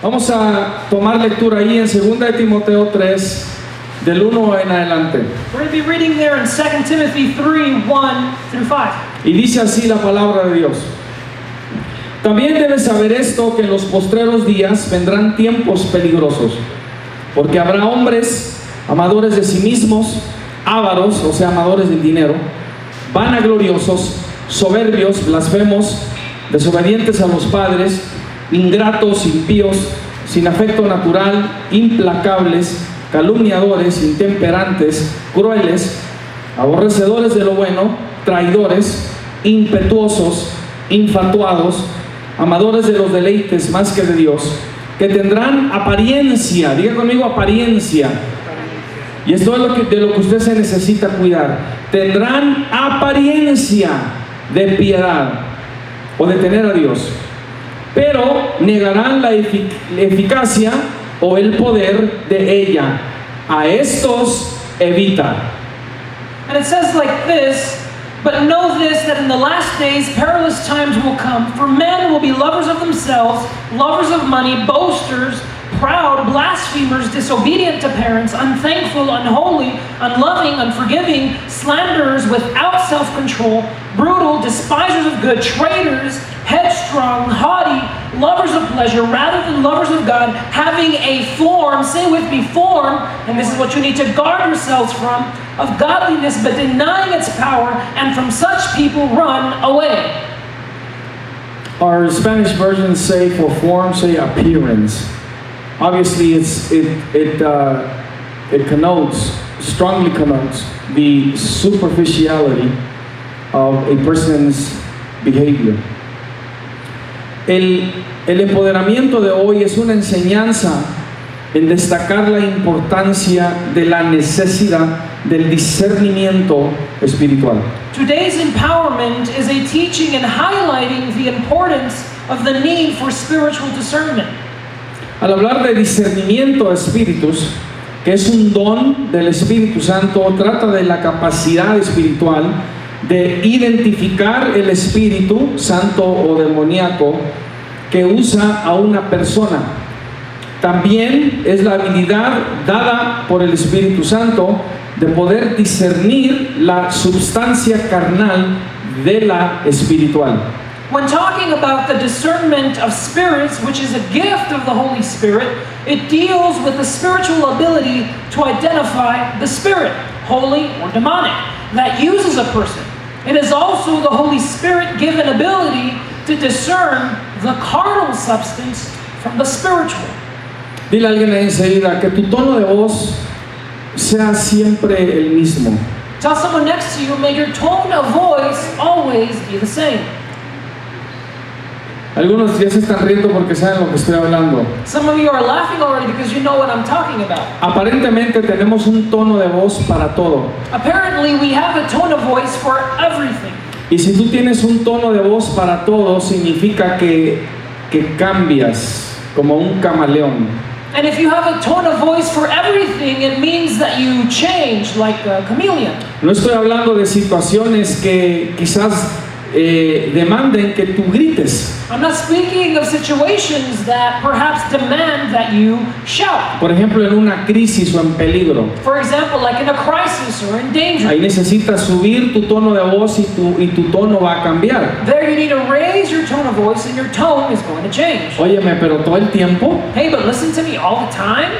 Vamos a tomar lectura ahí en 2 de Timoteo 3, del 1 en adelante. We're going to be reading there in 2 Timothy 3, 1 through 5. Y dice así la palabra de Dios. También debes saber esto, que en los postreros días vendrán tiempos peligrosos, porque habrá hombres amadores de sí mismos, ávaros, o sea, amadores del dinero, vanagloriosos, soberbios, blasfemos, desobedientes a los padres, ingratos, impíos, sin afecto natural, implacables, calumniadores, intemperantes, crueles, aborrecedores de lo bueno, traidores, impetuosos, infatuados, amadores de los deleites más que de Dios, que tendrán apariencia, diga conmigo apariencia, y esto es de lo que usted se necesita cuidar, tendrán apariencia de piedad o de tener a Dios, pero negarán la eficacia o el poder de ella. A estos evita. And it says like this, but know this, that in the last days perilous times will come, for men will be lovers of themselves, lovers of money, boasters, proud, blasphemers, disobedient to parents, unthankful, unholy, unloving, unforgiving, slanderers, without self-control, brutal, despisers of good, traitors, headstrong, haughty, lovers of pleasure rather than lovers of God, having a form, say with me, form, and this is what you need to guard yourselves from, of godliness, but denying its power, and from such people run away. Our Spanish versions say for form, say appearance. Obviously, it strongly connotes the superficiality of a person's behavior. El empoderamiento de hoy es una enseñanza en destacar la importancia de la necesidad del discernimiento espiritual. Today's empowerment is a teaching and highlighting the importance of the need for spiritual discernment. Al hablar de discernimiento de espíritus, que es un don del Espíritu Santo, trata de la capacidad espiritual de identificar el Espíritu Santo o demoníaco que usa a una persona. También es la habilidad dada por el Espíritu Santo de poder discernir la substancia carnal de la espiritual. When talking about the discernment of spirits, which is a gift of the Holy Spirit, it deals with the spiritual ability to identify the spirit, holy or demonic, that uses a person. It is also the Holy Spirit given ability to discern the carnal substance from the spiritual. Dile a alguien ahí enseguida que tu tono de voz sea siempre el mismo. Tell someone next to you, may your tone of voice always be the same. Algunos ya se están riendo porque saben lo que estoy hablando. Some of you are laughing already because you know what I'm talking about. Aparentemente tenemos un tono de voz para todo. Apparently we have a tone of voice for everything. Y si tú tienes un tono de voz para todo, significa que cambias como un camaleón. And if you have a tone of voice for everything, it means that you change like a chameleon. No estoy hablando de situaciones que quizás demanden que tú grites. I'm not speaking of situations that perhaps demand that you shout. Por ejemplo, en una crisis o en peligro. For example, like in a crisis or in danger. Ahí necesitas subir tu tono de voz y tu tono va a cambiar. There you need to raise your tone of voice and your tone is going to change. Óyeme, pero todo el tiempo, Hey, but listen to me all the time,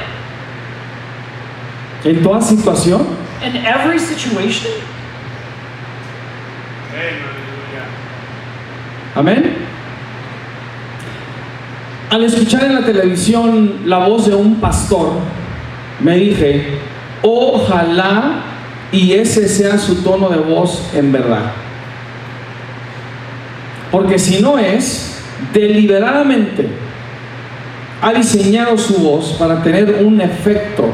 en toda situación. in every situation. Amén. Al escuchar en la televisión la voz de un pastor, me dije, ojalá y ese sea su tono de voz en verdad. Porque si no es, deliberadamente ha diseñado su voz para tener un efecto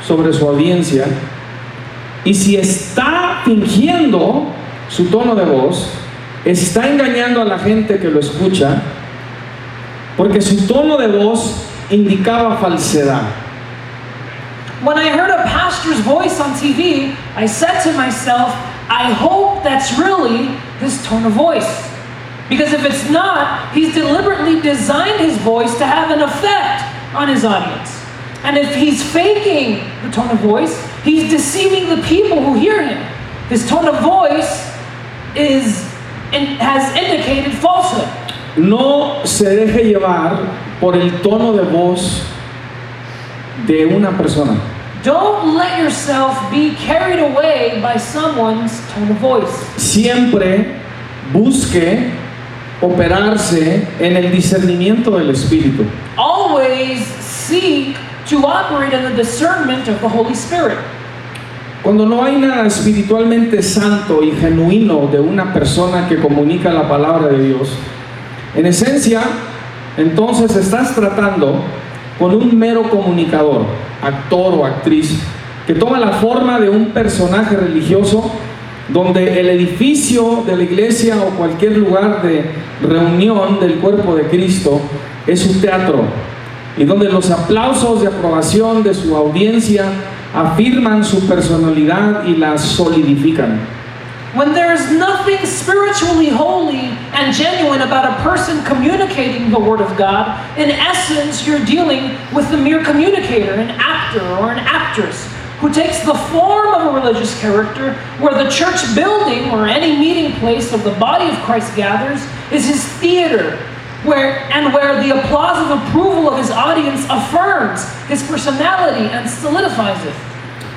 sobre su audiencia. Y si está fingiendo su tono de voz, está engañando a la gente que lo escucha, porque su tono de voz indicaba falsedad. When I heard a pastor's voice on TV, I said to myself, I hope that's really his tone of voice. Because if it's not, he's deliberately designed his voice to have an effect on his audience. And if he's faking the tone of voice, he's deceiving the people who hear him. His tone of voice has indicated falsehood. No se deje llevar por el tono de voz de una persona. Don't let yourself be carried away by someone's tone of voice. Siempre busque operarse en el discernimiento del Espíritu. Always seek to operate in the discernment of the Holy Spirit. Cuando no hay nada espiritualmente santo y genuino de una persona que comunica la palabra de Dios, en esencia, entonces estás tratando con un mero comunicador, actor o actriz, que toma la forma de un personaje religioso, donde el edificio de la iglesia o cualquier lugar de reunión del cuerpo de Cristo es un teatro, y donde los aplausos de aprobación de su audiencia afirman su personalidad y la solidifican. When there is nothing spiritually holy and genuine about a person communicating the Word of God, in essence, you're dealing with the mere communicator, an actor or an actress, who takes the form of a religious character, where the church building or any meeting place of the body of Christ gathers is his theater, where the applause of approval of his audience affirms his personality and solidifies it.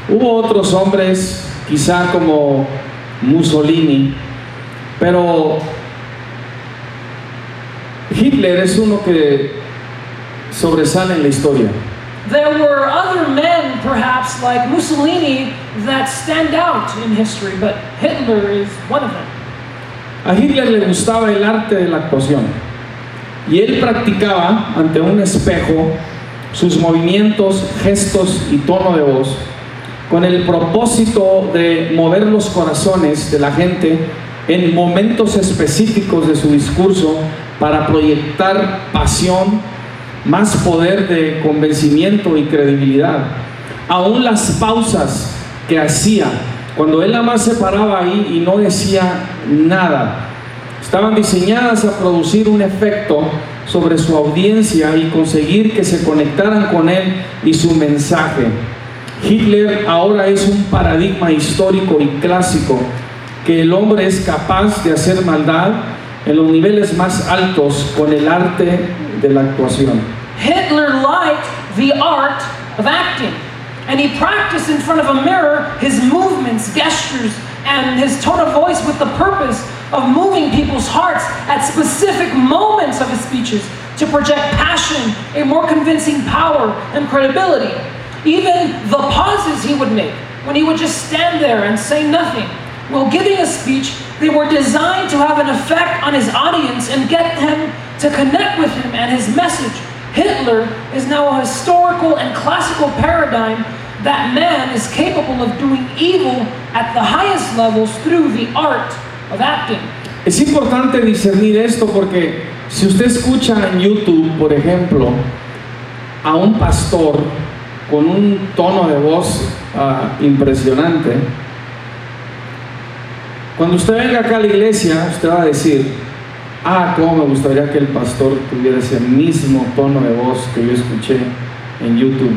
Hubo otros hombres, quizá como Mussolini, pero Hitler es uno que sobresale en la historia. There were other men, perhaps like Mussolini, that stand out in history, but Hitler is one of them. A Hitler le gustaba el arte de la actuación, y él practicaba ante un espejo sus movimientos, gestos y tono de voz, con el propósito de mover los corazones de la gente en momentos específicos de su discurso para proyectar pasión, más poder de convencimiento y credibilidad. Aún las pausas que hacía, cuando él nada más se paraba ahí y no decía nada, estaban diseñadas a producir un efecto sobre su audiencia y conseguir que se conectaran con él y su mensaje. Hitler ahora es un paradigma histórico y clásico, que el hombre es capaz de hacer maldad en los niveles más altos con el arte de la actuación. Hitler liked the art of acting, and he practiced in front of a mirror his movements, gestures, and his tone of voice with the purpose of moving people's hearts at specific moments of his speeches to project passion, a more convincing power and credibility. Even the pauses he would make, when he would just stand there and say nothing, while giving a speech, they were designed to have an effect on his audience and get them to connect with him and his message. Hitler is now a historical and classical paradigm that man is capable of doing evil at the highest levels through the art of acting. Es importante discernir esto porque si usted escucha en YouTube, por ejemplo, a un pastor con un tono de voz impresionante, cuando usted venga acá a la iglesia, usted va a decir: cómo me gustaría que el pastor tuviera ese mismo tono de voz que yo escuché en YouTube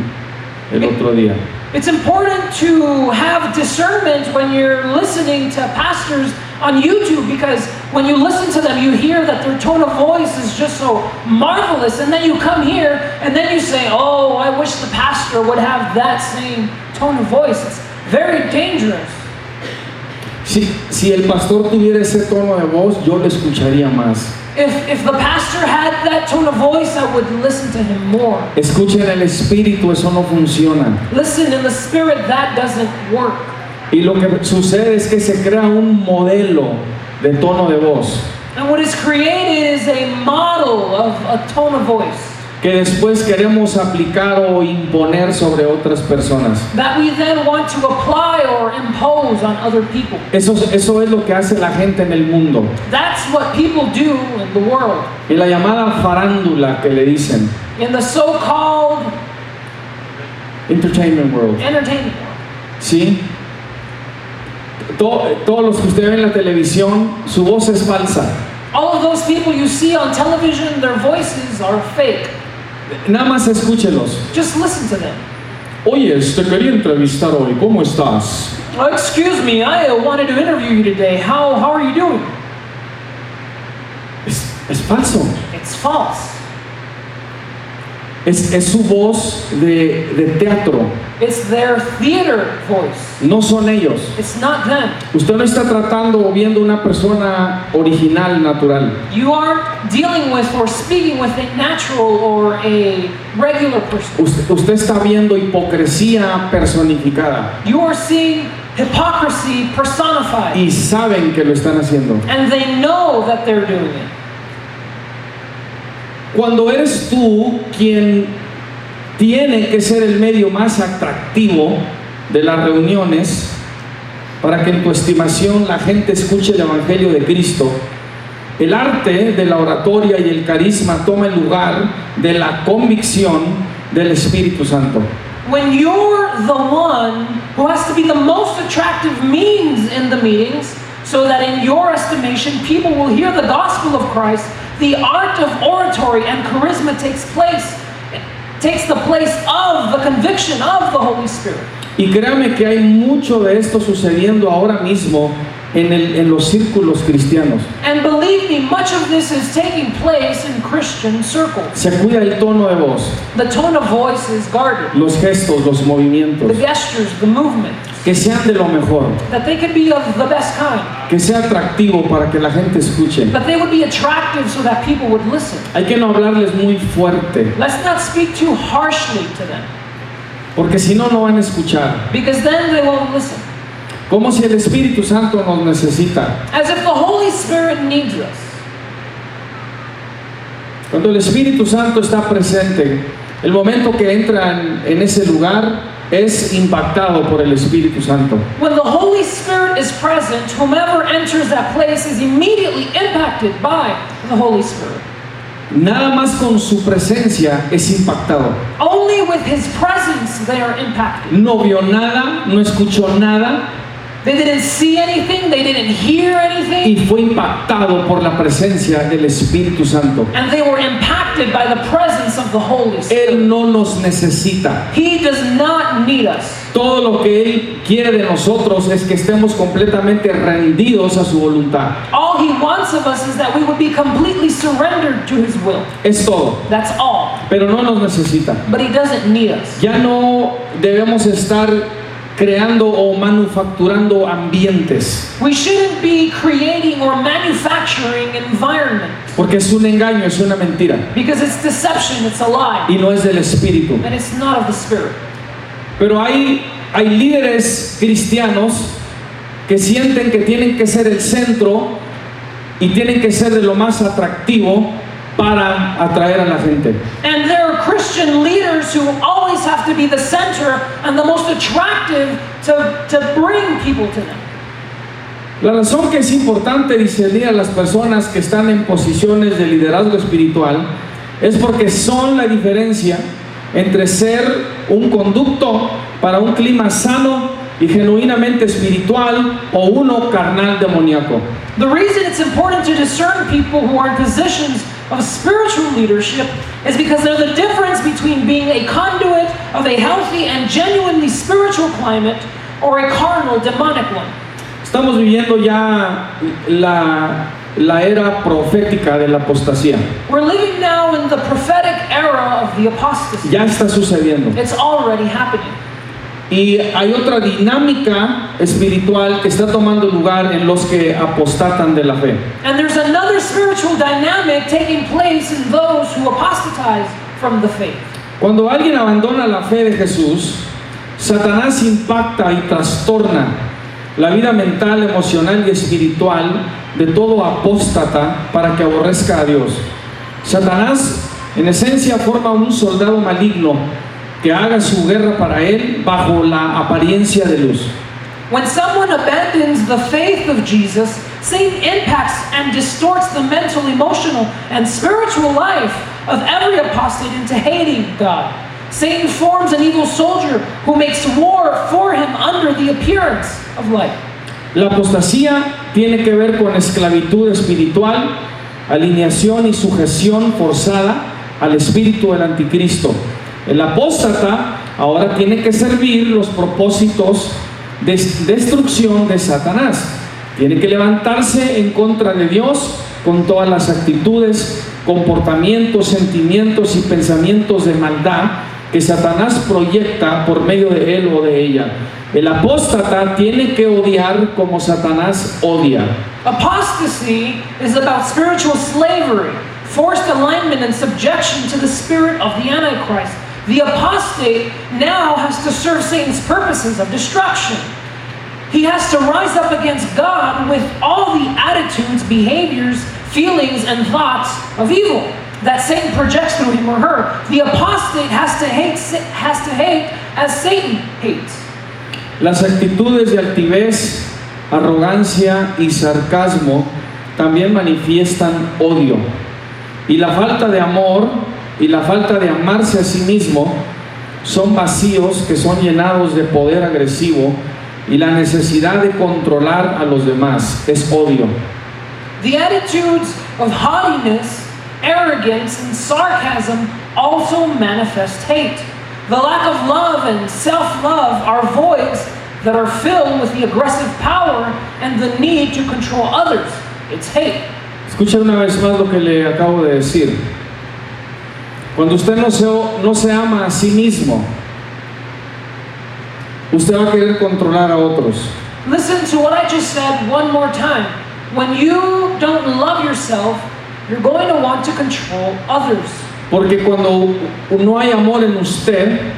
el otro día. It's important to have discernment when you're listening to pastors on YouTube, because when you listen to them, you hear that their tone of voice is just so marvelous, and then you come here and then you say, oh, I wish the pastor would have that same tone of voice. It's very dangerous. Si el pastor tuviera ese tono de voz, yo le escucharía más. If the pastor had that tone of voice, I would listen to him more. Escuchen el espíritu, eso no funciona. Listen in the spirit, that doesn't work. Y lo que sucede es que se crea un modelo de tono de voz. And what is created is a model of a tone of voice que después queremos aplicar o imponer sobre otras personas. that we then want to apply or impose on other people. Eso es lo que hace la gente en el mundo. That's what people do in the world. En la llamada farándula que le dicen, In the so-called entertainment world. entertainment world. ¿Sí? Todos los que usted ve en la televisión, su voz es falsa. All of those people you see on television, their voices are fake. Nada más escúchelos. Just listen to them. Oye, te quería entrevistar hoy, ¿cómo estás? Oh, excuse me, I wanted to interview you today. How are you doing? Es falso. It's false. Es su voz de teatro. It's their theater voice. No son ellos. It's not them. Usted no está tratando o viendo una persona original, natural. You aren't dealing with or speaking with a natural or a regular person. Usted está viendo hipocresía personificada. You are seeing hypocrisy personified. Y saben que lo están haciendo. And they know that they're doing it. Cuando eres tú quien tiene que ser el medio más atractivo de las reuniones para que en tu estimación la gente escuche el Evangelio de Cristo, el arte de la oratoria y el carisma toma el lugar de la convicción del Espíritu Santo. When you're the one who has to be the most attractive means in the meetings, so that in your estimation people will hear the gospel of Christ, the art of oratory and charisma takes the place of the conviction of the Holy Spirit. Y créame que hay mucho de esto sucediendo ahora mismo en los círculos cristianos. And believe me, much of this is taking place in Christian circles. Se cuida el tono de voz, The tone of voice is guarded. los gestos, los movimientos, The gestures, the movement, que sean de lo mejor, that they could be of the best kind, que sea atractivo para que la gente escuche. that they would be attractive so that people would listen. Hay que no hablarles muy fuerte, Let's not speak too harshly to them, porque si no, no van a escuchar. because then they won't listen. Como si el Espíritu Santo nos necesita. As if the Holy Spirit needs us. Cuando el Espíritu Santo está presente, el momento que entran en ese lugar es impactado por el Espíritu Santo. When the Holy Spirit is present, whomever enters that place is immediately impacted by the Holy Spirit. Nada más con su presencia es impactado. Only with His presence they are impacted. No vio nada, no escuchó nada They didn't see anything, they didn't hear anything, y fue impactado por la presencia del Espíritu Santo. and they were impacted by the presence of the Holy Spirit. Él no nos necesita. He does not need us. Todo lo que Él quiere de nosotros es que estemos completamente rendidos a su voluntad. All He wants of us is that we would be completely surrendered to His will. Es todo. That's all. Pero no nos necesita. But He doesn't need us. Ya no debemos estar creando o manufacturando ambientes, We shouldn't be creating or manufacturing environment, porque es un engaño, es una mentira because it's deception, it's a lie, y no es del Espíritu. and it's not of the Spirit. Pero hay líderes cristianos que sienten que tienen que ser el centro y tienen que ser de lo más atractivo para atraer a la gente. And there are Christian leaders who always have to be the center and the most attractive to bring people to them. La razón que es importante discernir a las personas que están en posiciones de liderazgo espiritual es porque son la diferencia entre ser un conducto para un clima sano y genuinamente espiritual o uno carnal demoníaco. The reason it's important to discern people who are in positions of spiritual leadership is because they're the difference between being a conduit of a healthy and genuinely spiritual climate or a carnal, demonic one. Estamos viviendo ya la era profética de la apostasía. We're living now in the prophetic era of the apostasy. Ya está sucediendo. It's already happening. Y hay otra dinámica espiritual que está tomando lugar en los que apostatan de la fe. And there's another spiritual dynamic taking place in those who apostatize from the faith. Cuando alguien abandona la fe de Jesús, Satanás impacta y trastorna la vida mental, emocional y espiritual de todo apóstata para que aborrezca a Dios. Satanás, en esencia, forma un soldado maligno que haga su guerra para él bajo la apariencia de luz. When someone abandons the faith of Jesus, Satan impacts and distorts the mental, emotional, and spiritual life of every apostate into hating God. Satan forms an evil soldier who makes war for him under the appearance of light. La apostasía tiene que ver con esclavitud espiritual alineación y sujeción forzada al espíritu del anticristo. El apóstata ahora tiene que servir los propósitos de destrucción de Satanás. Tiene que levantarse en contra de Dios con todas las actitudes, comportamientos, sentimientos y pensamientos de maldad que Satanás proyecta por medio de él o de ella. El apóstata tiene que odiar como Satanás odia. Apostasy is about spiritual slavery, forced alignment and subjection to the spirit of the Antichrist. The apostate now has to serve Satan's purposes of destruction. He has to rise up against God with all the attitudes, behaviors, feelings, and thoughts of evil that Satan projects through him or her. The apostate has to hate as Satan hates. Las actitudes de altivez, arrogancia y sarcasmo también manifiestan odio. Y la falta de amor y la falta de amarse a sí mismo son vacíos que son llenados de poder agresivo, y la necesidad de controlar a los demás es odio. The attitudes of haughtiness, arrogance, and sarcasm also manifest hate. The lack of love and self-love are voids that are filled with the aggressive power and the need to control others. It's hate. Escucha una vez más lo que le acabo de decir. Cuando usted no se ama a sí mismo, usted va a querer controlar a otros. Listen to what I just said one more time. When you don't love yourself, you're going to want to control others. Porque cuando no hay amor en usted,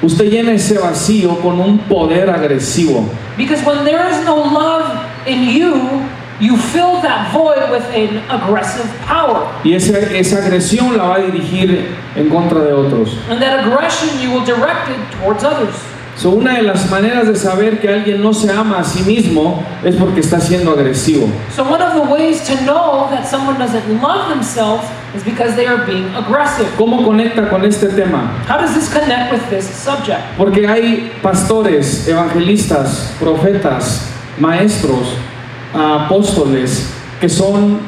usted llena ese vacío con un poder agresivo. Because when there is no love in you, you fill that void with an aggressive power. Y esa agresión la va a dirigir en contra de otros. And that aggression you will direct it towards others. So, una de las maneras de saber que alguien no se ama a sí mismo es porque está siendo agresivo. So one of the ways to know that someone doesn't love themselves is because they are being aggressive. ¿Cómo conecta con este tema? How does this connect with this subject? Porque hay pastores, evangelistas, profetas, maestros, apóstoles que son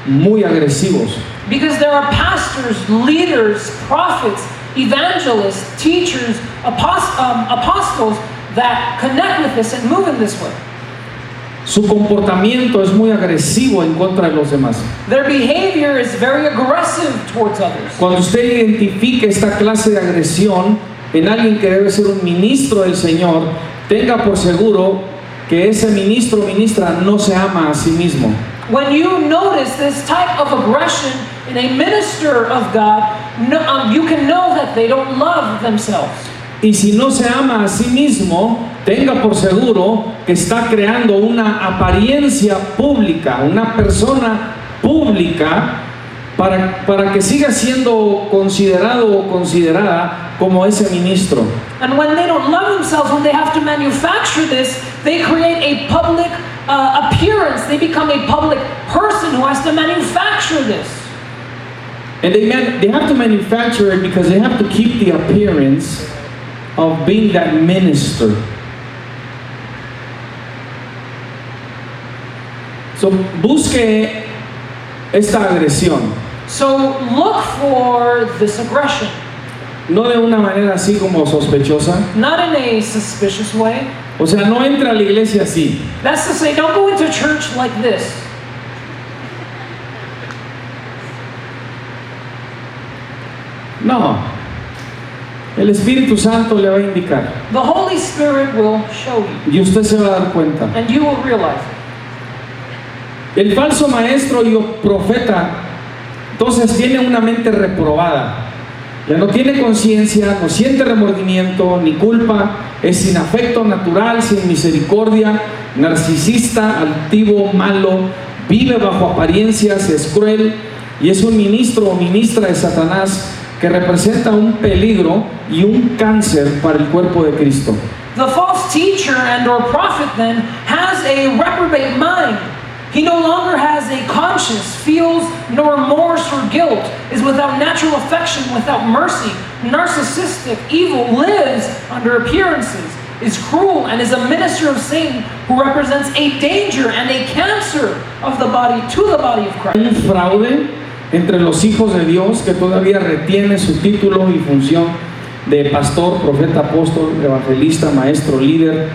muy agresivos. Because there are pastors, leaders, prophets, evangelists, teachers, apostles that connect with this and move in this way. Su comportamiento es muy agresivo en contra de los demás. Their behavior is very aggressive towards others. Cuando usted identifique esta clase de agresión en alguien que debe ser un ministro del Señor, tenga por seguro que ese ministro o ministra no se ama a sí mismo. When you notice this type of aggression in a minister of God, you can know that they don't love themselves. Y si no se ama a sí mismo, tenga por seguro que está creando una apariencia pública, una persona pública, para que siga siendo considerado o considerada como ese ministro. And when they don't love themselves, when they have to manufacture this, they create a public appearance. They become a public person who has to manufacture this. And they have to manufacture it because they have to keep the appearance of being that minister. So, busque esta agresión. So look for this aggression. No de una manera así como sospechosa. Not in a suspicious way. O sea, no entra a la iglesia así. That's to say, don't go into church like this. No. El Espíritu Santo le va a indicar. The Holy Spirit will show you. Y usted se va a dar cuenta. And you will realize it. El falso maestro y profeta, entonces tiene una mente reprobada. Ya no tiene conciencia, no siente remordimiento ni culpa, es sin afecto natural, sin misericordia, narcisista, altivo, malo, vive bajo apariencias, es cruel y es un ministro o ministra de Satanás que representa un peligro y un cáncer para el cuerpo de Cristo. The false teacher and or prophet then has a reprobate mind. He no longer has a conscience, feels no remorse or guilt, is without natural affection, without mercy, narcissistic, evil, lives under appearances, is cruel and is a minister of Satan who represents a danger and a cancer of the body to the body of Christ. Hay un fraude entre los hijos de Dios que todavía retiene su título y función de pastor, profeta, apóstol, evangelista, maestro, líder,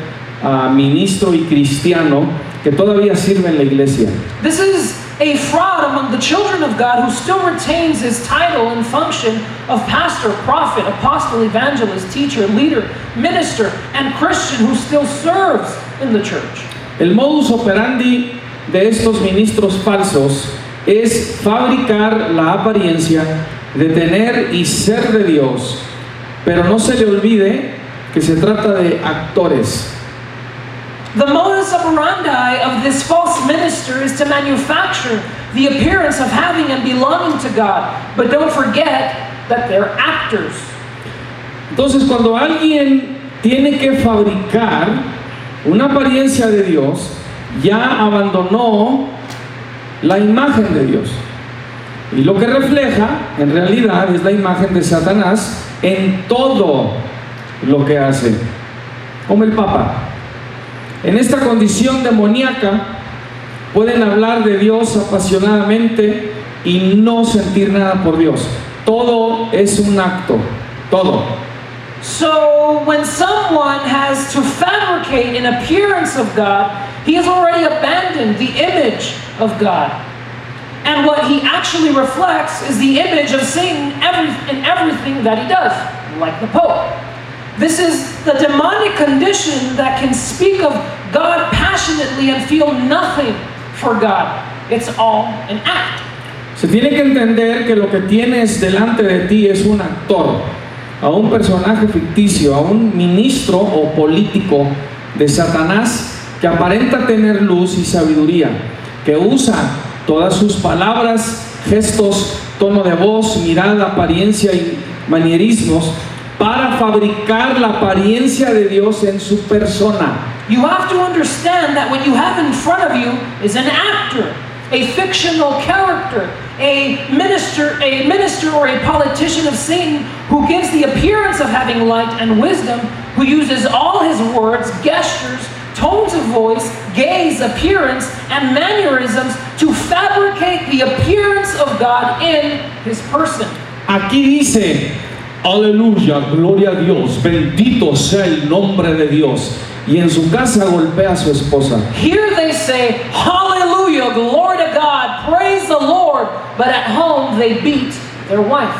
ministro y cristiano, que todavía sirve en la iglesia. This is a fraud among the children of God who still retains his title and function of pastor, prophet, apostle, evangelist, teacher, leader, minister, and Christian who still serves in the church. El modus operandi de estos ministros falsos es fabricar la apariencia de tener y ser de Dios, pero no se le olvide que se trata de actores. The modus operandi of this false minister is to manufacture the appearance of having and belonging to God, but don't forget that they're actors. Entonces, cuando alguien tiene que fabricar una apariencia de Dios, ya abandonó la imagen de Dios. Y lo que refleja, en realidad, es la imagen de Satanás en todo lo que hace. Como el Papa. En esta condición demoníaca pueden hablar de Dios apasionadamente y no sentir nada por Dios. Todo es un acto, todo. So when someone has to fabricate an appearance of God, he has already abandoned the image of God. And what he actually reflects is the image of Satan in everything that he does, like the Pope. This is the demonic condition that can speak of God passionately and feel nothing for God. It's all an act. Se tiene que entender que lo que tienes delante de ti es un actor, a un personaje ficticio, a un ministro o político de Satanás que aparenta tener luz y sabiduría, que usa todas sus palabras, gestos, tono de voz, mirada, apariencia y manierismos para fabricar la apariencia de Dios en su persona. You have to understand that what you have in front of you is an actor, a fictional character, a minister or a politician of Satan who gives the appearance of having light and wisdom, who uses all his words, gestures, tones of voice, gaze, appearance, and mannerisms to fabricate the appearance of God in his person. Aquí dice, aleluya, gloria a Dios, bendito sea el nombre de Dios. Y en su casa golpea a su esposa. Here they say, hallelujah, glory to God, praise the Lord. But at home they beat their wife.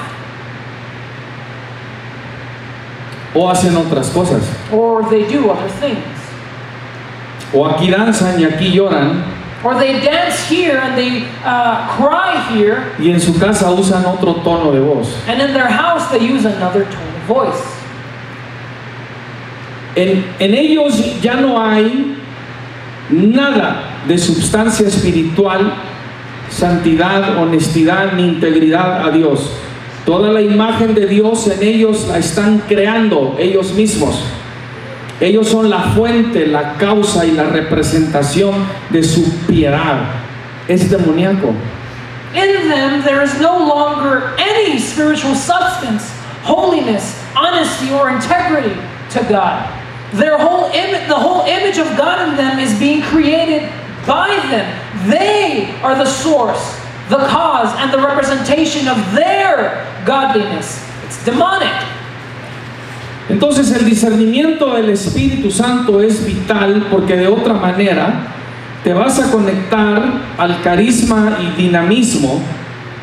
O hacen otras cosas. Or they do other things. O aquí danzan y aquí lloran. Or they dance here and they cry here. Y en su casa usan otro tono de voz. And in their house they use another tone of voice. En ellos ya no hay nada de substancia espiritual, santidad, honestidad ni integridad a Dios. Toda la imagen de Dios en ellos la están creando ellos mismos. Ellos son la fuente, la causa y la representación de su piedad. Es demoníaco. In them there is no longer any spiritual substance, holiness, honesty, or integrity to God. The whole image of God in them is being created by them. They are the source, the cause, and the representation of their godliness. It's demonic. Entonces el discernimiento del Espíritu Santo es vital, porque de otra manera te vas a conectar al carisma y dinamismo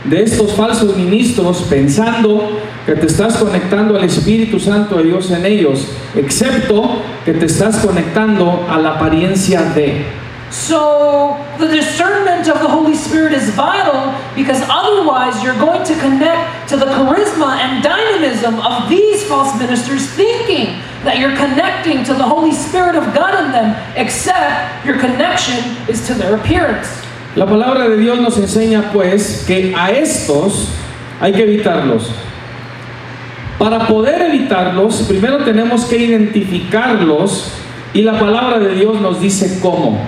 de estos falsos ministros pensando que te estás conectando al Espíritu Santo de Dios en ellos, excepto que te estás conectando a la apariencia de. So the discernment of the Holy Spirit is vital, because otherwise you're going to connect to the charisma and dynamism of these false ministers, thinking that you're connecting to the Holy Spirit of God in them, except your connection is to their appearance. La palabra de Dios nos enseña pues que a estos hay que evitarlos. Para poder evitarlos, primero tenemos que identificarlos, y la palabra de Dios nos dice cómo.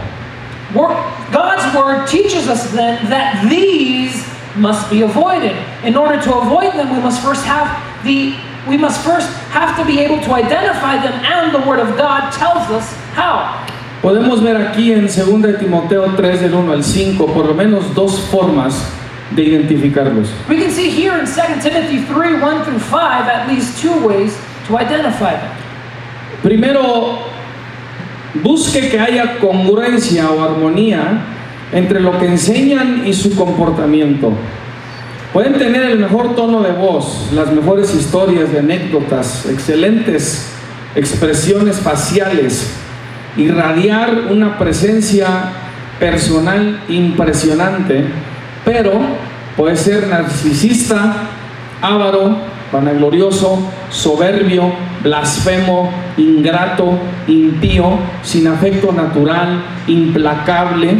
God's word teaches us then that these must be avoided. In order to avoid them, we must first have the we must first have to be able to identify them, and the Word of God tells us how. Podemos ver aquí en 2 de Timoteo 3 del 1 al 5 por lo menos dos formas de identificarlos. We can see here in 2 Timothy 3, 1 through 5, at least two ways to identify them. Primero, busque que haya congruencia o armonía entre lo que enseñan y su comportamiento. Pueden tener el mejor tono de voz, las mejores historias y anécdotas, excelentes expresiones faciales, irradiar una presencia personal impresionante, pero puede ser narcisista, avaro, vanaglorioso, soberbio, blasfemo, ingrato, impío, sin afecto natural, implacable,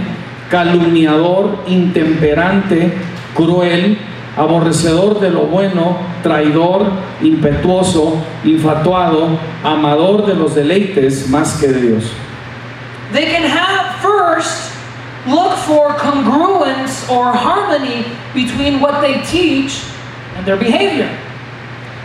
calumniador, intemperante, cruel, aborrecedor de lo bueno, traidor, impetuoso, infatuado, amador de los deleites más que de Dios. They can have first look for congruence or harmony between what they teach and their behavior.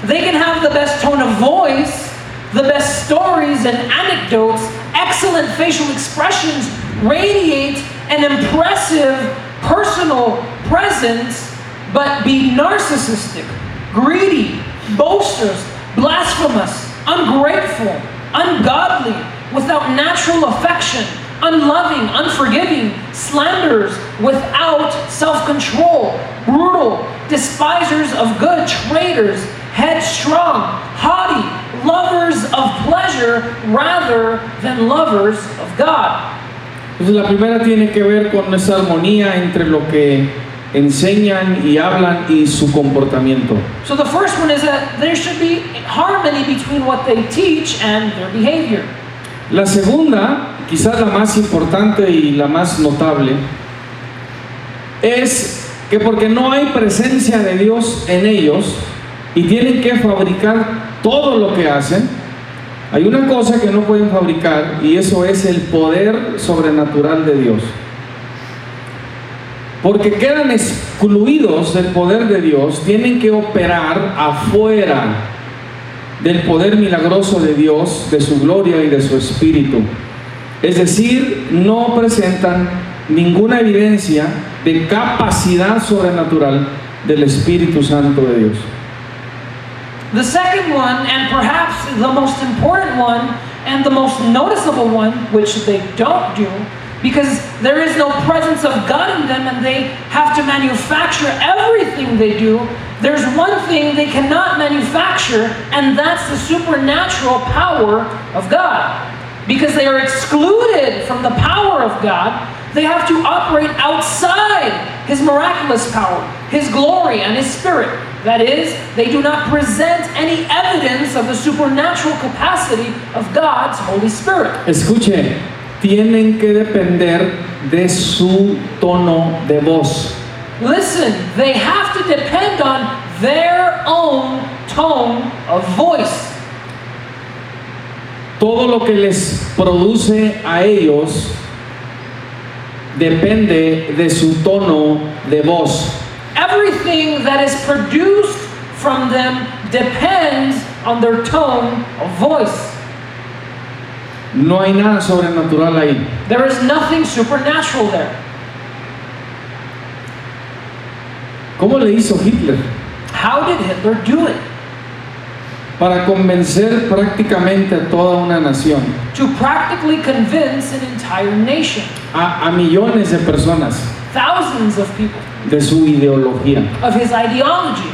They can have the best tone of voice, the best stories and anecdotes, excellent facial expressions, radiate an impressive personal presence, but be narcissistic, greedy, boasters, blasphemous, ungrateful, ungodly, without natural affection, unloving, unforgiving, slanderers, without self-control, brutal, despisers of good, traitors, headstrong, haughty, lovers of pleasure rather than lovers of God. Entonces la primera tiene que ver con esa armonía entre lo que enseñan y hablan y su comportamiento. So the first one is that there should be harmony between what they teach and their behavior. La segunda, quizás la más importante y la más notable, es que porque no hay presencia de Dios en ellos y tienen que fabricar todo lo que hacen, hay una cosa que no pueden fabricar y eso es el poder sobrenatural de Dios. Porque quedan excluidos del poder de Dios, tienen que operar afuera del poder milagroso de Dios, de su gloria y de su espíritu. Es decir, no presentan ninguna evidencia de capacidad sobrenatural del Espíritu Santo de Dios. The second one, and perhaps the most important one, and the most noticeable one, which they don't do, because there is no presence of God in them and they have to manufacture everything they do, there's one thing they cannot manufacture, and that's the supernatural power of God. Because they are excluded from the power of God, they have to operate outside His miraculous power, His glory, and His Spirit. That is, they do not present any evidence of the supernatural capacity of God's Holy Spirit. Escuche, tienen que depender de su tono de voz. Listen, they have to depend on their own tone of voice. Todo lo que les produce a ellos depende de su tono de voz. Everything that is produced from them depends on their tone of voice. No hay nada sobrenatural ahí. There is nothing supernatural there. ¿Cómo le hizo Hitler? How did Hitler do it? Para convencer prácticamente a toda una nación, To practically convince an entire nation, a millones de personas thousands of people, de su ideología. of his ideology.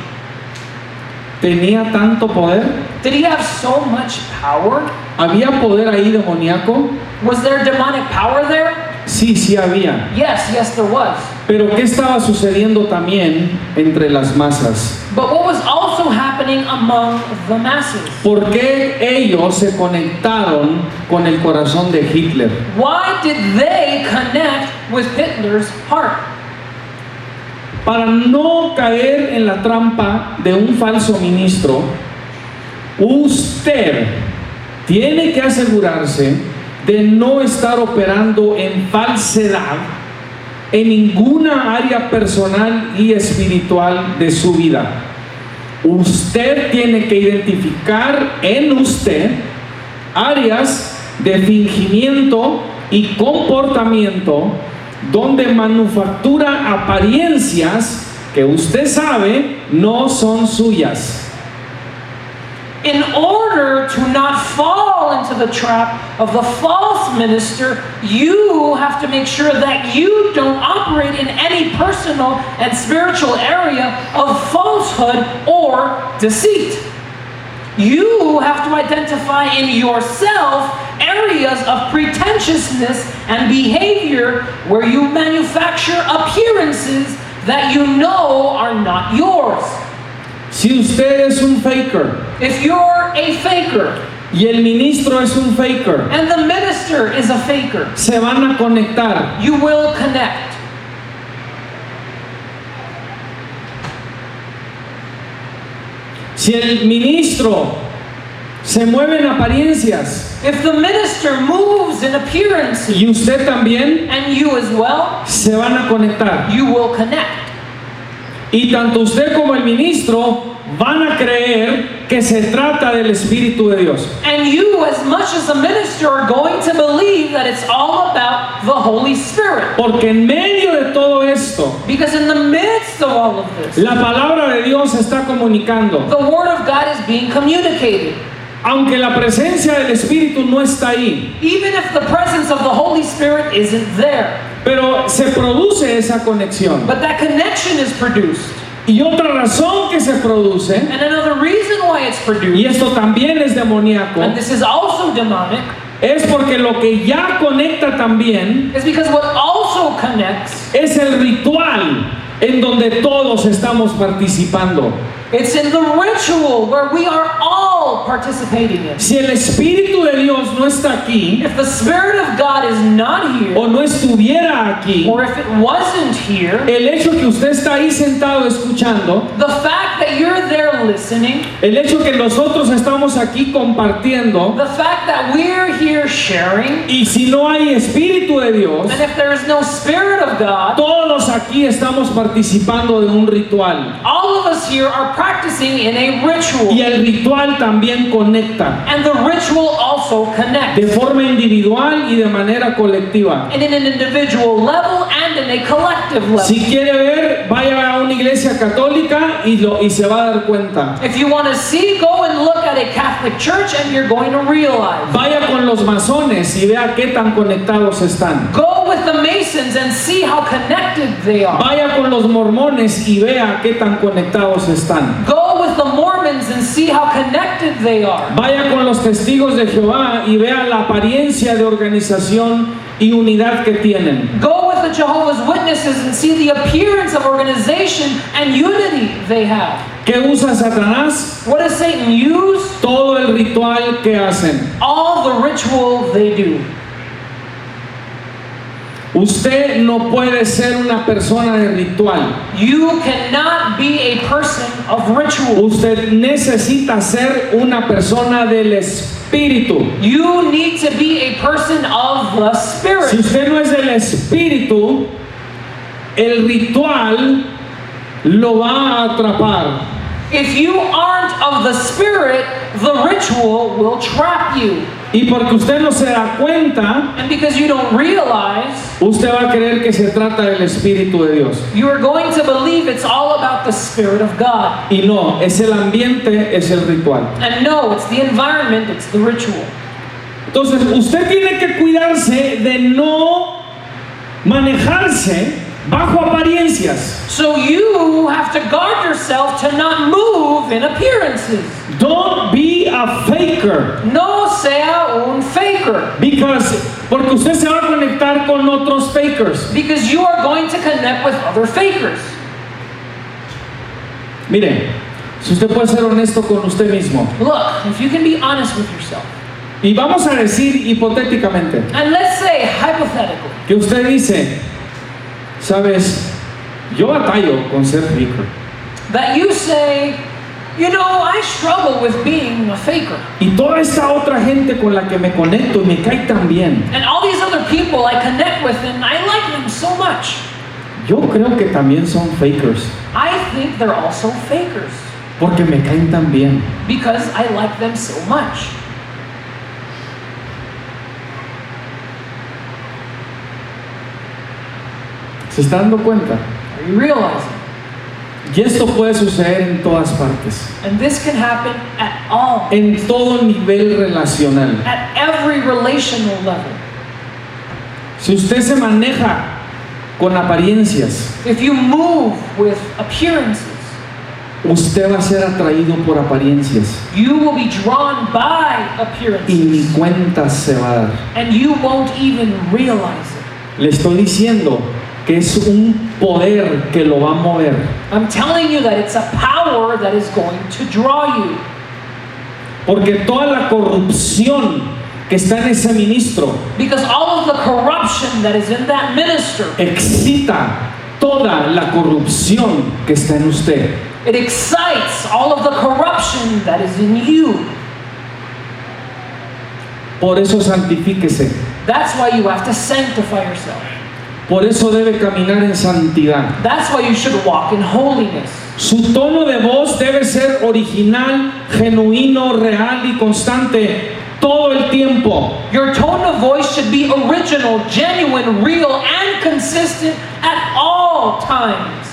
¿Tenía tanto poder? Did he have so much power? ¿Había poder ahí demoníaco? Was there demonic power there? Sí, sí había. Yes, there was. Pero ¿qué estaba sucediendo también entre las masas? But what was also happening among the masses? ¿Por qué ellos se conectaron con el corazón de Hitler? Why did they connect with Hitler's heart? Para no caer en la trampa de un falso ministro, usted tiene que asegurarse de no estar operando en falsedad en ninguna área personal y espiritual de su vida. usted tiene que identificar en usted áreas de fingimiento y comportamiento donde manufactura apariencias que usted sabe no son suyas. In order to not fall into the trap of the false minister, you have to make sure that you don't operate in any personal and spiritual area of falsehood or deceit. You have to identify in yourself areas of pretentiousness and behavior where you manufacture appearances that you know are not yours. Si usted es un faker If you're a faker y el ministro es un faker, and the minister is a faker, se van a conectar. you will connect. Si el ministro se mueve en apariencias If the minister moves in appearance y usted también, and you as well, se van a conectar. you will connect. Y tanto usted como el ministro van a creer que se trata del Espíritu de Dios. And you, as much as a minister, are going to believe that it's all about the Holy Spirit. Porque en medio de todo esto, Because in the midst of all of this, la palabra de Dios se está comunicando. the Word of God is being communicated. Aunque la presencia del Espíritu no está ahí, Even if the presence of the Holy Spirit isn't there. pero se produce esa conexión. But that connection is produced. Y otra razón que se produce, And another reason why it's y produced, esto también es demoníaco, and this is also demonic, es porque lo que ya conecta también is because what also connects, es el ritual en donde todos estamos participando. it's in the ritual where we are all participating in. Si el Espíritu de Dios no está aquí, If the Spirit of God is not here, o no estuviera aquí, or if it wasn't here, el hecho que usted está ahí sentado escuchando, the fact that you're there listening, el hecho que nosotros estamos aquí compartiendo, the fact that we're here sharing, y si no hay Espíritu de Dios, and if there is no Spirit of God, todos aquí estamos participando de un ritual. all of us here are practicing in a ritual. Y el ritual también conecta And the ritual also connects. de forma individual y de manera colectiva. And in an individual level and in a collective level. Si quiere ver, vaya a una iglesia católica y se va a dar cuenta. If you want to see, go and look at a Catholic church and you're going to realize. Vaya con los masones y vea qué tan conectados están. Go with the Masons and see how connected they are. Vaya con los mormones y vea qué tan conectados están. Go with the Mormons and see how connected they are. Vaya con los testigos de Jehová y vea la apariencia de organización y unidad que tienen. Go with the Jehovah's Witnesses and see the appearance of organization and unity they have. ¿Qué usa Satanás? What does Satan use? Todo el ritual que hacen. All the ritual they do. Usted no puede ser una persona de ritual. You cannot be a person of ritual. Usted necesita ser una persona del Espíritu. You need to be a person of the Si Spirit. usted no es del Espíritu, el ritual lo va a atrapar. If you aren't of the Spirit, the ritual will trap you. Y porque usted no se da cuenta, And because you don't realize, usted va a creer que se trata del Espíritu de Dios. you are going to believe it's all about the Spirit of God. Y no, es el ambiente, es el ritual. And no, it's the environment, it's the ritual. Entonces, usted tiene que cuidarse de no manejarse bajo apariencias. So you have to guard yourself to not move in appearances. Don't be a faker. No sea un faker. Porque usted se va a conectar con otros fakers. Because you are going to connect with other fakers. Mire, si usted puede ser honesto con usted mismo. Look, if you can be honest with yourself. Y vamos a decir hipotéticamente And let's say, hypothetically, que usted dice, sabes, yo batallo con ser faker. that you say, you know, I struggle with being a faker. Y toda esta otra gente con la que me conecto y me cae tan bien, And all these other people I connect with and I like them so much. yo creo que también son fakers. I think they're also fakers. porque me caen tan bien. because I like them so much. ¿Se está dando cuenta? Are you realizing? Y esto puede suceder en todas partes, And this can happen at all, en todo nivel relacional. at every relational level. Si usted se maneja con apariencias, If you move with appearances, usted va a ser atraído por apariencias you will be drawn by y appearances, ni cuenta se va a dar. and you won't even realize it. Le estoy diciendo que es un poder que lo va a mover. I'm telling you that it's a power that is going to draw you. Porque toda la corrupción que está en ese ministro Because all of the corruption that is in that minister, excita toda la corrupción que está en usted. it excites all of the corruption that is in you. Por eso santifíquese. That's why you have to sanctify yourself. Por eso debe caminar en santidad. That's why you should walk in holiness. Su tono de voz debe ser original, genuino, real y constante todo el tiempo. Your tone of voice should be original, genuine, real, and consistent at all times.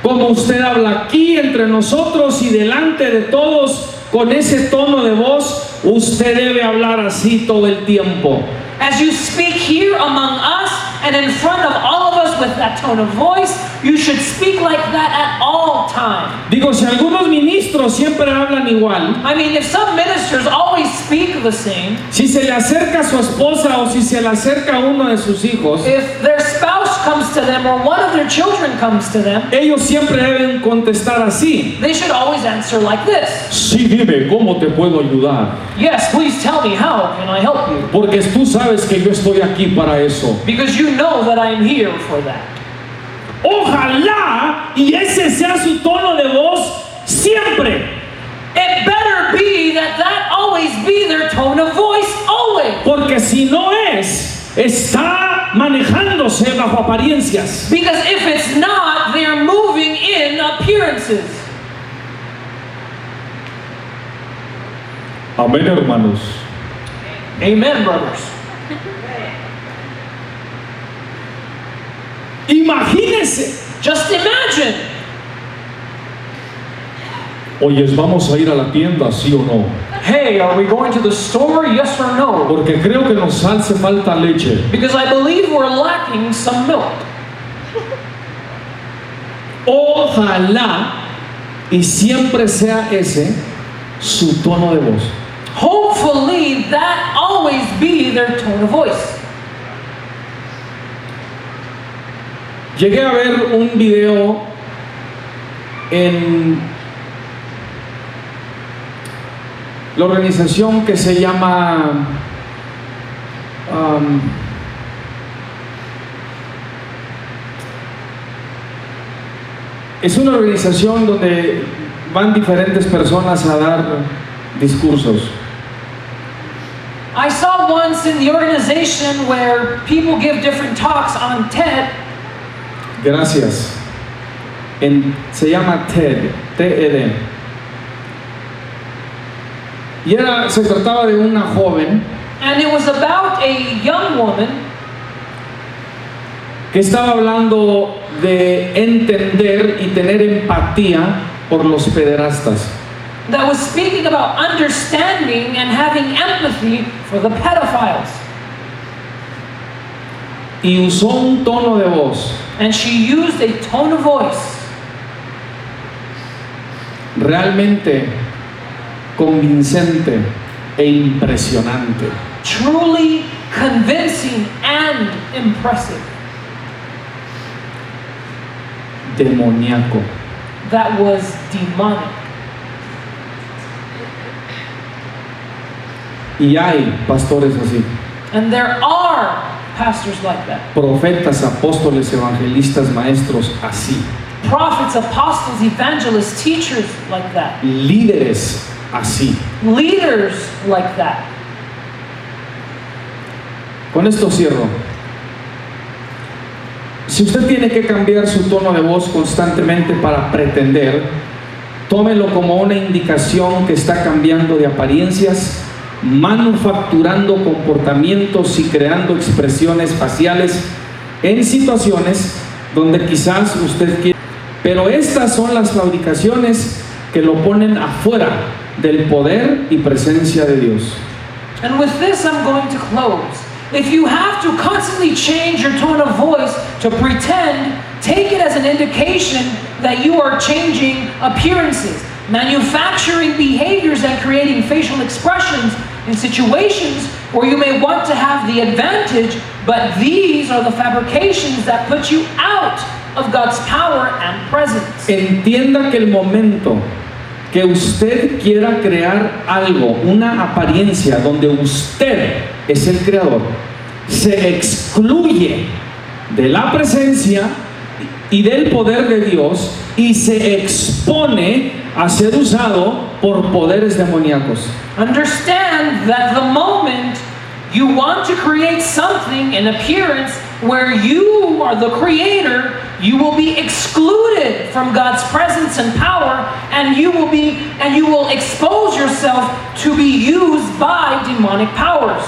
Como usted habla aquí entre nosotros y delante de todos con ese tono de voz, usted debe hablar así todo el tiempo. As you speak here among us and in front of all of us with that tone of voice, you should speak like that at all times. Digo, si algunos ministros siempre hablan igual, I mean, if some ministers always speak the same, si se le acerca a su esposa o si se le acerca a uno de sus hijos, if their spouse comes to them or one of their children comes to them, ellos siempre deben contestar así. they should always answer like this. Sí, dime, ¿cómo te puedo ayudar? Yes, please tell me, how can I help you? Porque tú sabes que yo estoy aquí para eso. Because you know that I am here for that. Ojalá y ese sea su tono de voz siempre. It better be that that always be their tone of voice, always. Porque si no es, está manejándose bajo apariencias. Because if it's not, they are moving in appearances. Amén, hermanos. Amen, brothers. Imagínese. Just imagine. Oyes, vamos a ir a la tienda, ¿sí o no? Hey, are we going to the store? Yes or no? Porque creo que nos hace falta leche. Because I believe we're lacking some milk. Ojalá y siempre sea ese su tono de voz. Hopefully, that always be their tone of voice. Llegué a ver un video en la organización que se llama es una organización donde van diferentes personas a dar discursos. I saw once in the organization where people give different talks on TED. Gracias. Se llama TED, TED. Y se trataba de una joven And it was about a young woman que estaba hablando de entender y tener empatía por los pederastas. that was speaking about understanding and having empathy for the pedophiles. Y usó un tono de voz And she used a tone of voice realmente convincente e impresionante. truly convincing and impressive. Demoníaco. That was demonic. Y hay pastores así, And there are pastors like that. profetas, apóstoles, evangelistas, maestros así, Prophets, apostles, evangelists, teachers like that. líderes así. Leaders like that. Con esto cierro. Si usted tiene que cambiar su tono de voz constantemente para pretender, tómelo como una indicación que está cambiando de apariencias, manufacturando comportamientos y creando expresiones faciales en situaciones donde quizás usted quiere. Pero estas son las fabricaciones que lo ponen afuera del poder y presencia de Dios. And with this, I'm going to close. If you have to constantly change your tone of voice to pretend, take it as an indication that you are changing appearances, manufacturing behaviors, and creating facial expressions in situations where you may want to have the advantage, but these are the fabrications that put you out of God's power and presence. Entienda que el momento que usted quiera crear algo, una apariencia donde usted es el creador, se excluye de la presencia y del poder de Dios y se expone a ser usado por poderes demoníacos. Understand that the moment you want to create something in appearance where you are the creator, you will be excluded from God's presence and power, and you will expose yourself to be used by demonic powers.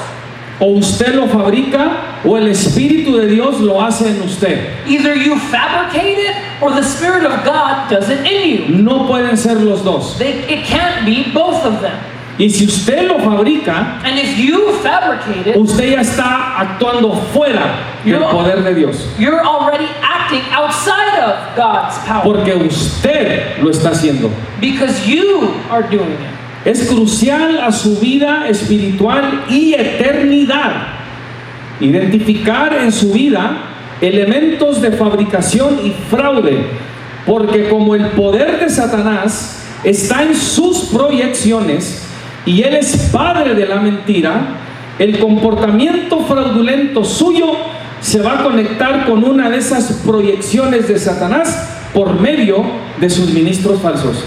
O usted lo fabrica o el Espíritu de Dios lo hace en usted. Either you fabricate it or the Spirit of God does it in you. No pueden ser los dos. It can't be both of them. Y si usted lo fabrica, And if you fabricate it, usted ya está actuando fuera del poder de Dios. you're already acting outside of God's power. Porque usted lo está haciendo. Because you are doing it. Es crucial a su vida espiritual y eternidad identificar en su vida elementos de fabricación y fraude, porque como el poder de Satanás está en sus proyecciones y él es padre de la mentira, el comportamiento fraudulento suyo se va a conectar con una de esas proyecciones de Satanás por medio de sus ministros falsos.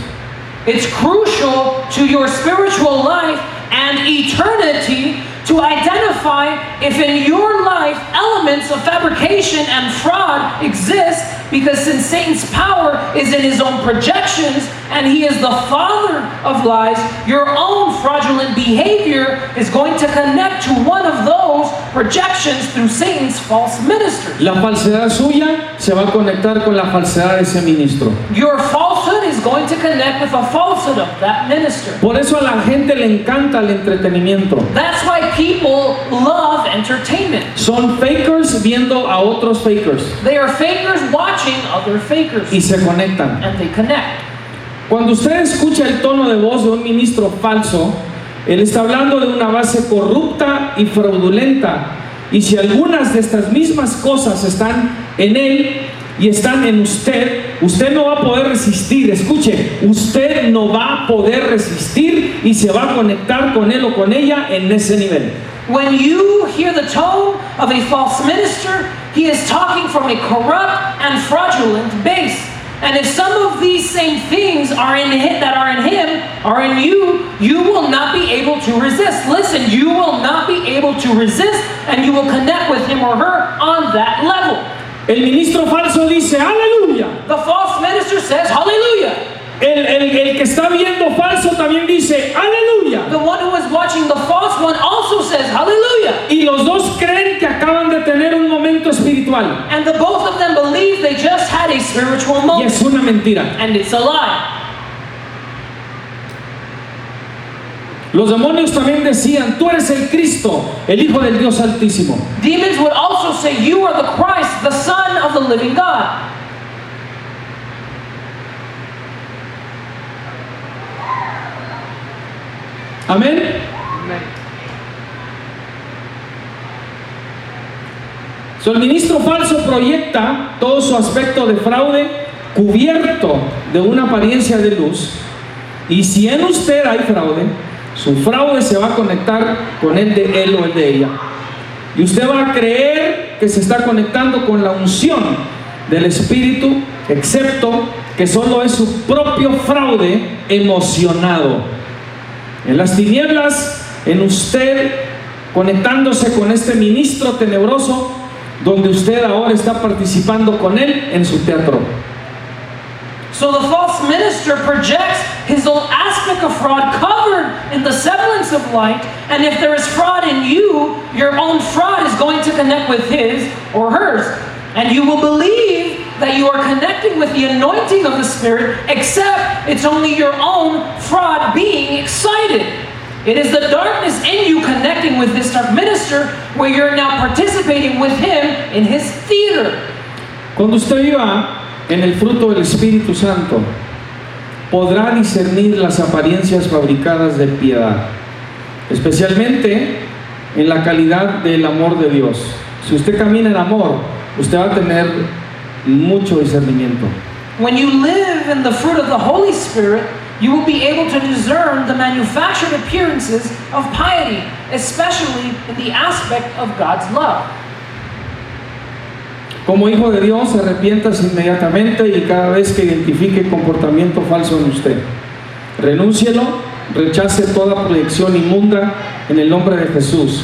It's crucial to your spiritual life and eternity to identify if in your life elements of fabrication and fraud exist, because since Satan's power is in his own projections and he is the father of lies, your own fraudulent behavior is going to connect to one of those projections through Satan's false ministers. La falsedad suya se va a conectar con la falsedad de ese ministro. Your falsehood is going to connect with the falsehood of that minister. Por eso a la gente le encanta el entretenimiento. That's why people love entertainment. Son fakers viendo a otros fakers They are fakers watching other fakers, y se conectan. and they connect. Cuando usted escucha el tono de voz de un ministro falso, él está hablando de una base corrupta y fraudulenta. Y si algunas de estas mismas cosas están en él y están en usted, usted no va a poder resistir. Escuche, usted no va a poder resistir y se va a conectar con él o con ella en ese nivel. When you hear the tone of a false minister, he is talking from a corrupt and fraudulent base. And if some of these same things are in him, that are in him, are in you, you will not be able to resist. Listen, you will not be able to resist, and you will connect with him or her on that level. El ministro falso dice, aleluya. The false minister says, hallelujah. El que está viendo falso también dice, aleluya. The one who is watching the false one also says, hallelujah. Y los dos creen que acaban de tener un momento espiritual. And the both of them believe they just had a spiritual Y moment. es una mentira. And it's a lie. Los demonios también decían, tú eres el Cristo, el Hijo del Dios Altísimo. Demons would also say, you are the Christ, the Son of the living God. Amén. So, el ministro falso proyecta todo su aspecto de fraude cubierto de una apariencia de luz. Y si en usted hay fraude, su fraude se va a conectar con el de él o el de ella. Y usted va a creer que se está conectando con la unción del Espíritu, excepto que solo es su propio fraude emocionado. En las tinieblas, en usted conectándose con este ministro tenebroso, donde usted ahora está participando con él en su teatro. So the false minister projects his own aspect of fraud covered in the semblance of light, and if there is fraud in you, your own fraud is going to connect with his or hers. And you will believe that you are connecting with the anointing of the Spirit, except it's only your own fraud being excited. It is the darkness in you connecting with this dark minister, where you're now participating with him in his theater. Cuando usted viva en el fruto del Espíritu Santo, podrá discernir las apariencias fabricadas de piedad, especialmente en la calidad del amor de Dios. Si usted camina en amor, usted va a tener mucho discernimiento. When you live in the fruit of the Holy Spirit, you will be able to discern the manufactured appearances of piety, especially in the aspect of God's love. Como hijo de Dios, arrepiéntase inmediatamente y cada vez que identifique comportamiento falso en usted, renúncielo, rechace toda proyección inmunda en el nombre de Jesús.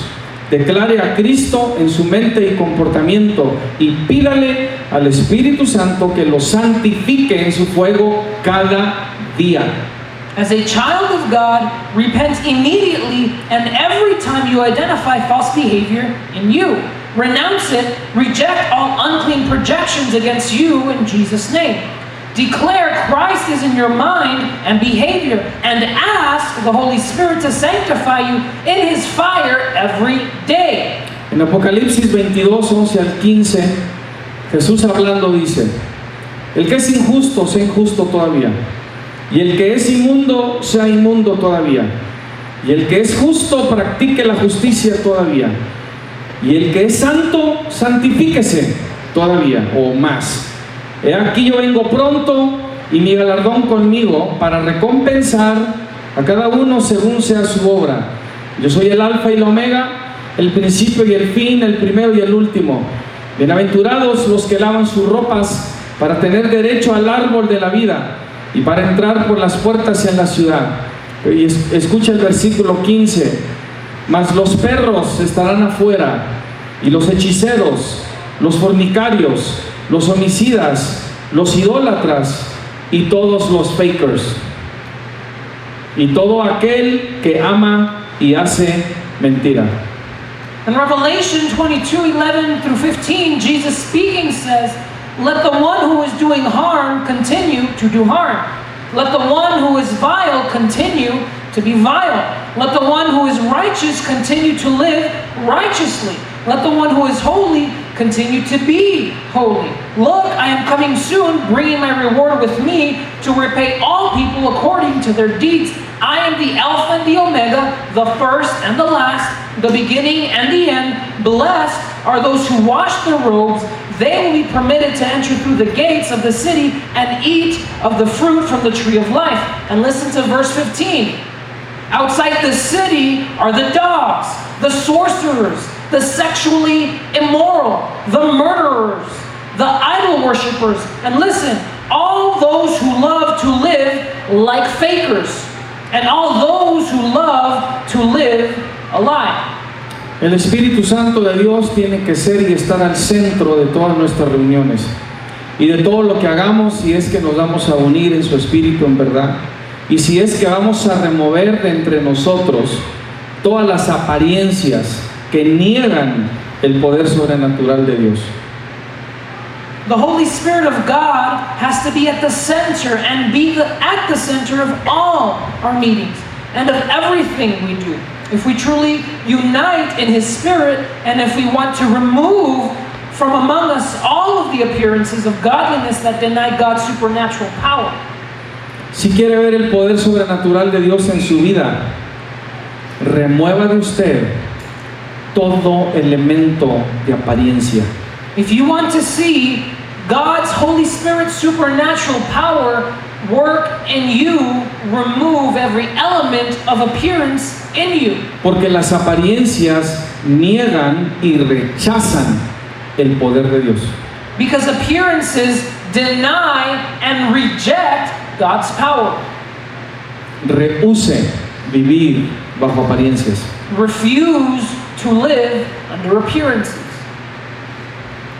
Declare a Cristo en su mente y comportamiento y pídale al Espíritu Santo que lo santifique en su fuego cada día. As a child of God, repent immediately and every time you identify false behavior in you. Renounce it, reject all unclean projections against you in Jesus' name. Declare Christ is in your mind and behavior, and ask the Holy Spirit to sanctify you in His fire every day. En Apocalipsis 22, 11 al 15, Jesús hablando dice: el que es injusto, sea injusto todavía, y el que es inmundo, sea inmundo todavía, y el que es justo, practique la justicia todavía, y el que es santo, santifíquese todavía, o más. He aquí yo vengo pronto, y mi galardón conmigo, para recompensar a cada uno según sea su obra. Yo soy el alfa y el omega, el principio y el fin, el primero y el último. Bienaventurados los que lavan sus ropas para tener derecho al árbol de la vida y para entrar por las puertas en la ciudad. Y escucha el versículo 15. Mas los perros estarán afuera, y los hechiceros, los fornicarios, los homicidas, los idólatras y todos los fakers, y todo aquel que ama y hace mentira. In Revelation 22:11 through 15, Jesus speaking says, "Let the one who is doing harm continue to do harm. Let the one who is vile continue to be vile. Let the one who is righteous continue to live righteously. Let the one who is holy continue to be holy. Look, I am coming soon, bringing my reward with me to repay all people according to their deeds. I am the Alpha and the Omega, the first and the last, the beginning and the end. Blessed are those who wash their robes. They will be permitted to enter through the gates of the city and eat of the fruit from the tree of life." And listen to verse 15. "Outside the city are the dogs, the sorcerers, the sexually immoral, the murderers, the idol worshippers, and listen, all those who love to live like fakers, and all those who love to live a lie." El Espíritu Santo de Dios tiene que ser y estar al centro de todas nuestras reuniones y de todo lo que hagamos, si es que nos vamos a unir en su Espíritu en verdad, y si es que vamos a remover de entre nosotros todas las apariencias que niegan el poder sobrenatural de Dios. The Holy Spirit of God has to be at the center and be at the center of all our meetings and of everything we do. If we truly unite in His Spirit, and if we want to remove from among us all of the appearances of godliness that deny God's supernatural power. Si quiere ver el poder sobrenatural de Dios en su vida, remueva de usted todo elemento de apariencia. If you want to see God's Holy Spirit's supernatural power work in you, remove every element of appearance in you. Porque las apariencias niegan y rechazan el poder de Dios. Because appearances deny and reject God's power. Rehúse vivir bajo apariencias. Refuse to live under appearances.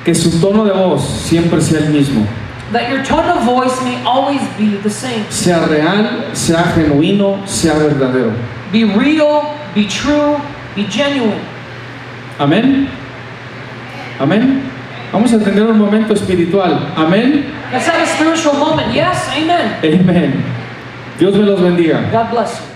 Que su tono de voz siempre sea el mismo. that your tone of voice may always be the same. sea real, sea genuino, sea verdadero. Be real, be true, be genuine. Amén. Amén. Vamos a tener un momento espiritual. Amén. Let's have a spiritual moment. Yes, amen. Amén. Dios me los bendiga. God bless you.